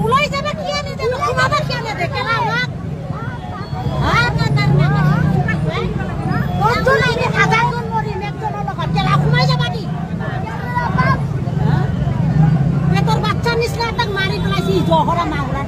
ওলাই যাবে কি আনি দেবে তোমাদের কি আনি দেখে না আমাক হ্যাঁ তোর লাগে হাজার জন মরি একজনের লগত কেলা ঘুমাই যাবা দি তোর বাচ্চা নিছলা তাক মারি পেলাইছি জহরা মাউরা